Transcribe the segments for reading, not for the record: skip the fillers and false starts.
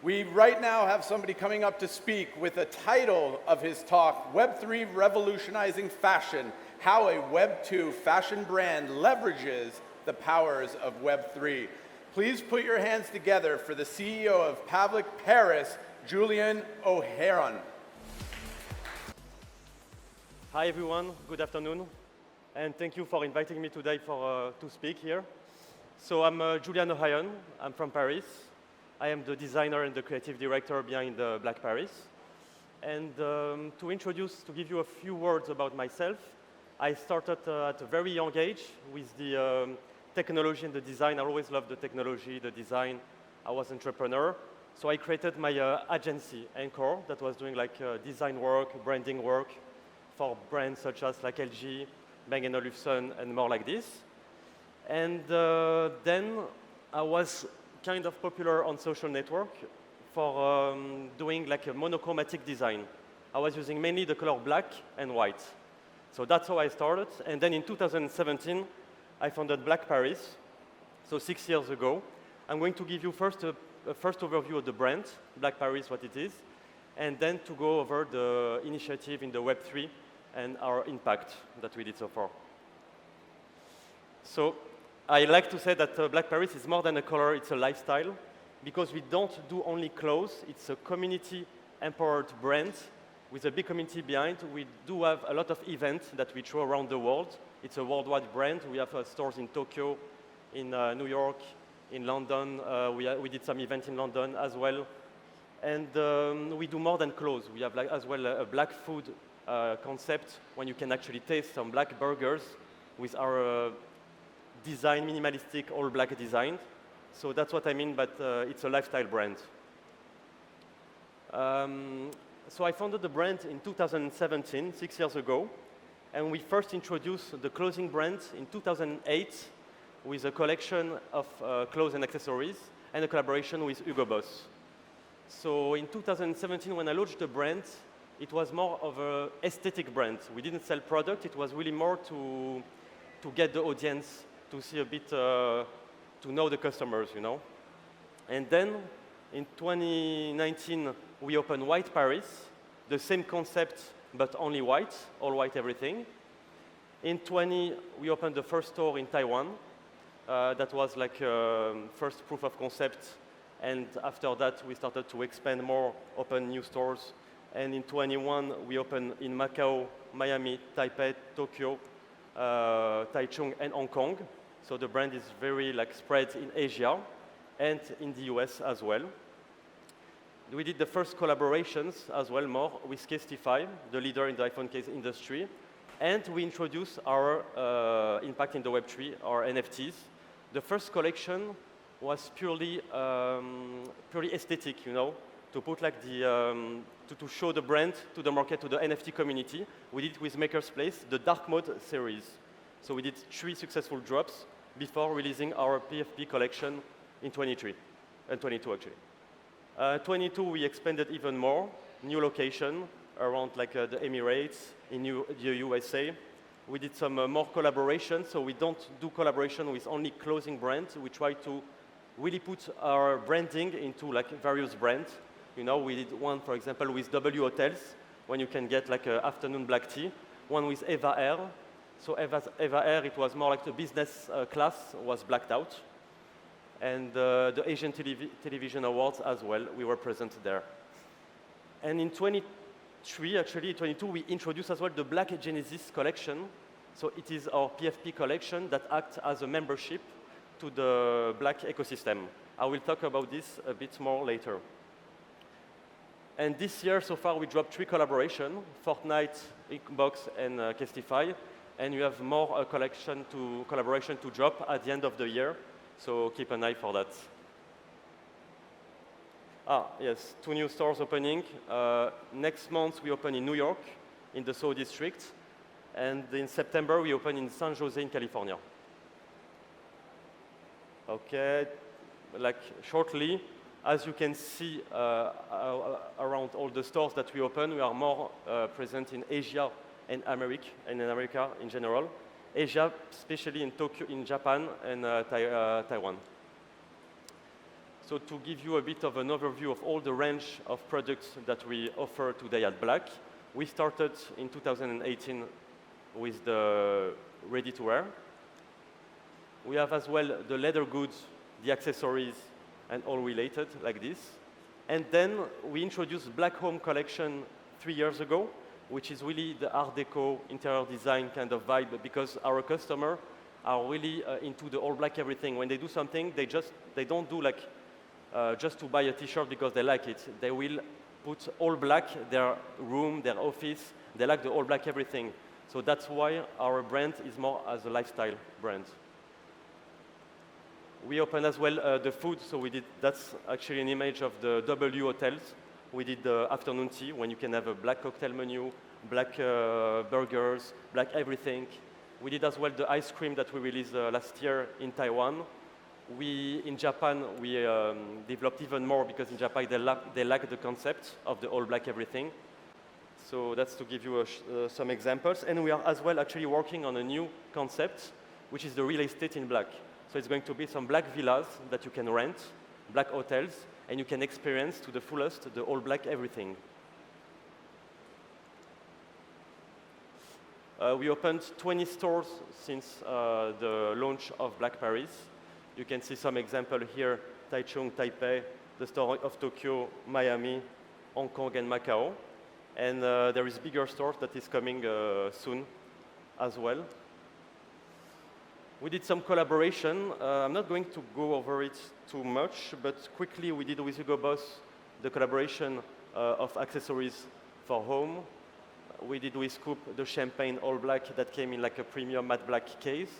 We right now have somebody coming up to speak with the title of his talk, Web3 Revolutionizing Fashion, How a Web2 Fashion Brand Leverages the Powers of Web3. Please put your hands together for the CEO of Blvck Paris, Julian O'Haron. Hi everyone, good afternoon, and thank you for inviting me today to speak here. So I'm Julian O'Haron, I'm from Paris. I am the designer and the creative director behind Blvck Paris. And to give you a few words about myself, I started at a very young age with the technology and the design. I always loved the technology, the design. I was an entrepreneur. So I created my agency, Anchor, that was doing like design work, branding work for brands such as like LG, Bang & Olufsen, and more like this. And then I was kind of popular on social network for doing like a monochromatic design. I was using mainly the color black and white. So that's how I started. And then in 2017, I founded Blvck Paris, so 6 years ago. I'm going to give you first a first overview of the brand, Blvck Paris, what it is, and then to go over the initiative in the Web3 and our impact that we did so far. So I like to say that Blvck Paris is more than a color, it's a lifestyle, because we don't do only clothes, it's a community-empowered brand with a big community behind. We do have a lot of events that we throw around the world. It's a worldwide brand. We have stores in Tokyo, in New York, in London. We did some events in London as well. And we do more than clothes. We have like, as well a black food concept when you can actually taste some black burgers with our design, minimalistic, all black design. So that's what I mean, but it's a lifestyle brand. So I founded the brand in 2017, 6 years ago, and we first introduced the clothing brand in 2008 with a collection of clothes and accessories and a collaboration with Hugo Boss. So in 2017, when I launched the brand, it was more of an aesthetic brand. We didn't sell product, it was really more to get the audience, to see a bit, to know the customers, you know. And then in 2019, we opened White Paris, the same concept, but only white, all white everything. In 20, we opened the first store in Taiwan. That was like first proof of concept. And after that, we started to expand more, open new stores. And in 21, we opened in Macau, Miami, Taipei, Tokyo, Taichung, and Hong Kong. So the brand is very like spread in Asia and in the US as well. We did the first collaborations as well, more with Casetify, the leader in the iPhone case industry. And we introduced our impact in the Web3, our NFTs. The first collection was purely aesthetic, you know, to put like the, to show the brand to the market, to the NFT community. We did it with Maker's Place, the Dark Mode series. So we did 3 successful drops before releasing our PFP collection in 23, and 22 actually. 22, we expanded even more, new location around like the Emirates, in the USA. We did some more collaboration, so we don't do collaboration with only clothing brands. We try to really put our branding into like various brands. You know, we did one, for example, with W Hotels, when you can get like an afternoon black tea. One with Eva Air. So Eva Air, it was more like the business class was blacked out. And the Asian Television Awards as well, we were present there. And in 23, actually, 22, we introduced as well the Black Genesis collection. So it is our PFP collection that acts as a membership to the Black ecosystem. I will talk about this a bit more later. And this year, so far, we dropped 3 collaborations, Fortnite, Inkbox, and Casetify. And we have more collaboration to drop at the end of the year. So keep an eye for that. Yes, 2 new stores opening. Next month, we open in New York, in the Soho district. And in September, we open in San Jose in California. Okay, like shortly, as you can see around all the stores that we open, we are more present in Asia and in America in general. Asia, especially in Tokyo, in Japan, and Taiwan. So to give you a bit of an overview of all the range of products that we offer today at Blvck, we started in 2018 with the ready-to-wear. We have as well the leather goods, the accessories, and all related like this. And then we introduced Black Home collection 3 years ago, which is really the Art Deco interior design kind of vibe, because our customers are really into the all black everything. When they do something, they don't do like just to buy a t-shirt because they like it. They will put all black, their room, their office, they like the all black everything. So that's why our brand is more as a lifestyle brand. We opened as well the food, so that's actually an image of the W hotels. We did the afternoon tea, when you can have a black cocktail menu, black burgers, black everything. We did as well the ice cream that we released last year in Taiwan. In Japan, we developed even more, because in Japan they lack the concept of the all black everything. So that's to give you some examples. And we are as well actually working on a new concept, which is the real estate in black. So it's going to be some black villas that you can rent, black hotels, and you can experience to the fullest the all black everything. We opened 20 stores since the launch of Black Paris. You can see some example here: Taichung, Taipei, the store of Tokyo, Miami, Hong Kong, and Macau. And there is bigger stores that is coming soon as well. We did some collaboration. I'm not going to go over it too much, but quickly we did with Hugo Boss the collaboration of accessories for home. We did with Scoop the champagne all black that came in like a premium matte black case.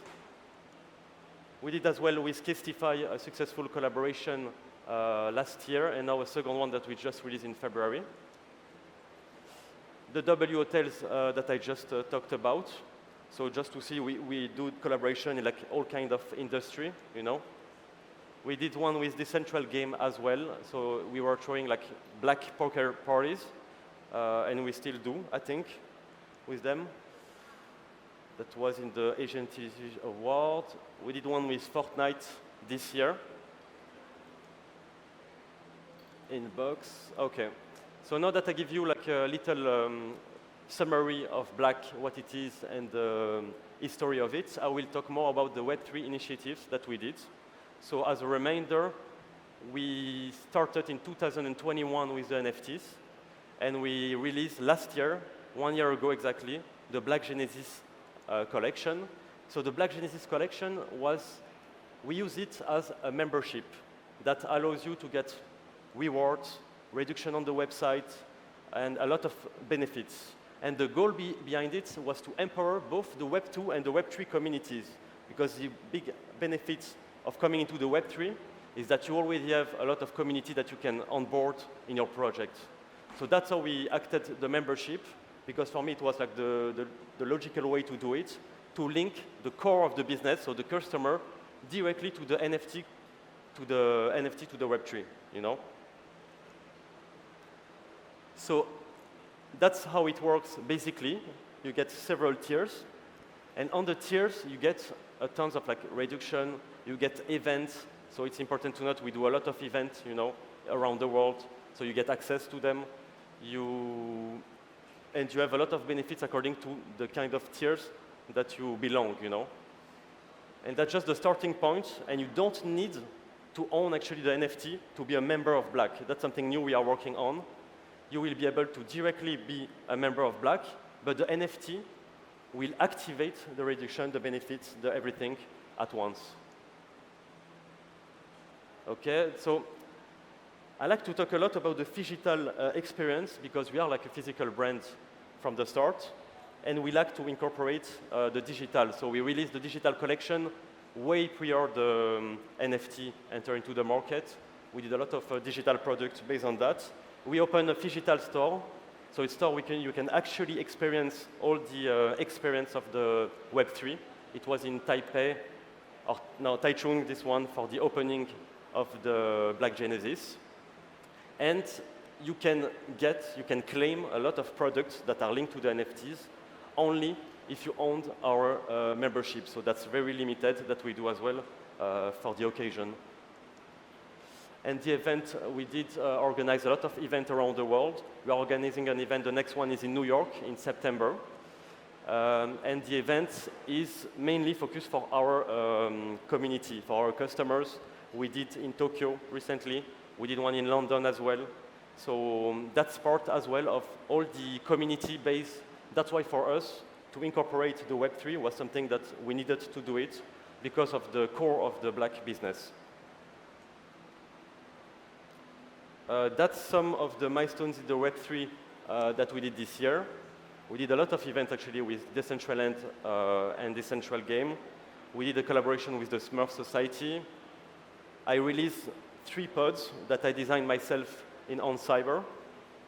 We did as well with Kestify a successful collaboration last year, and now a second one that we just released in February. The W hotels that I just talked about. So just to see, we do collaboration in like all kind of industry, you know. We did one with the Central Game as well. So we were throwing like black poker parties, and we still do, I think, with them. That was in the Asian TV Award. We did one with Fortnite this year. In box, okay. So now that I give you like a little summary of Blvck, what it is, and the history of it, I will talk more about the Web3 initiatives that we did. So as a reminder, we started in 2021 with the NFTs, and we released last year, 1 year ago exactly, the Black Genesis collection. So the Black Genesis collection we use it as a membership that allows you to get rewards, reduction on the website, and a lot of benefits. And the goal behind it was to empower both the Web2 and the Web3 communities, because the big benefits of coming into the Web3 is that you already have a lot of community that you can onboard in your project. So that's how we acted the membership, because for me it was like the logical way to do it, to link the core of the business, so the customer, directly to the NFT, to the Web3, you know? So that's how it works, basically. You get several tiers, and on the tiers, you get tons of like reduction, you get events, so it's important to note we do a lot of events, you know, around the world, so you get access to them, and you have a lot of benefits according to the kind of tiers that you belong, you know. And that's just the starting point, and you don't need to own actually the NFT to be a member of Blvck. That's something new we are working on. You will be able to directly be a member of Blvck, but the NFT will activate the reduction, the benefits, the everything at once. Okay, so I like to talk a lot about the phygital experience, because we are like a physical brand from the start, and we like to incorporate the digital. So we released the digital collection way prior the NFT enter into the market. We did a lot of digital products based on that. We opened a phygital store, so it's a store you can actually experience all the experience of the Web3. It was in Taipei, or no, Taichung, this one, for the opening of the Black Genesis. And you can claim a lot of products that are linked to the NFTs only if you own our membership. So that's very limited that we do as well for the occasion. And the event, we did organize a lot of events around the world. We are organizing an event, the next one is in New York in September. And the event is mainly focused for our community, for our customers. We did in Tokyo recently. We did one in London as well. So that's part as well of all the community base. That's why for us, to incorporate the Web3 was something that we needed to do it because of the core of the Blvck business. That's some of the milestones in the Web3 that we did this year. We did a lot of events actually with Decentraland and Decentral Game. We did a collaboration with the Smurf Society. I released 3 pods that I designed myself in On Cyber.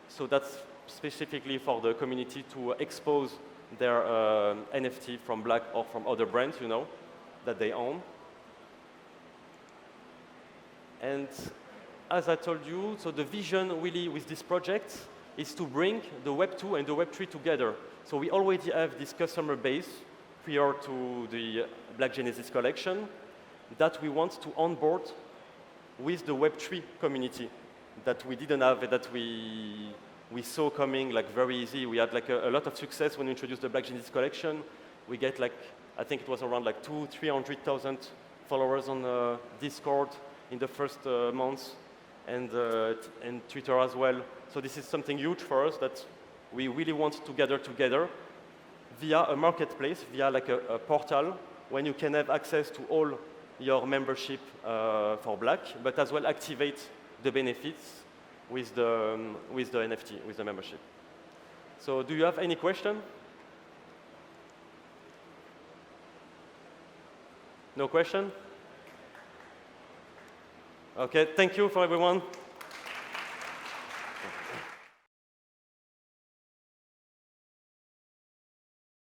So that's specifically for the community to expose their NFT from Blvck or from other brands, you know, that they own. And as I told you, so the vision really with this project is to bring the Web 2 and the Web 3 together. So we already have this customer base prior to the Blvck Genesis collection that we want to onboard with the Web 3 community that we didn't have, that we saw coming like very easy. We had like a lot of success when we introduced the Blvck Genesis collection. We get like, I think it was around like 200,000-300,000 followers on Discord in the first months. And Twitter as well. So this is something huge for us that we really want to gather together via a marketplace, via like a portal, when you can have access to all your membership for Blvck, but as well activate the benefits with the NFT, with the membership. So do you have any question? No question? Okay, thank you for everyone.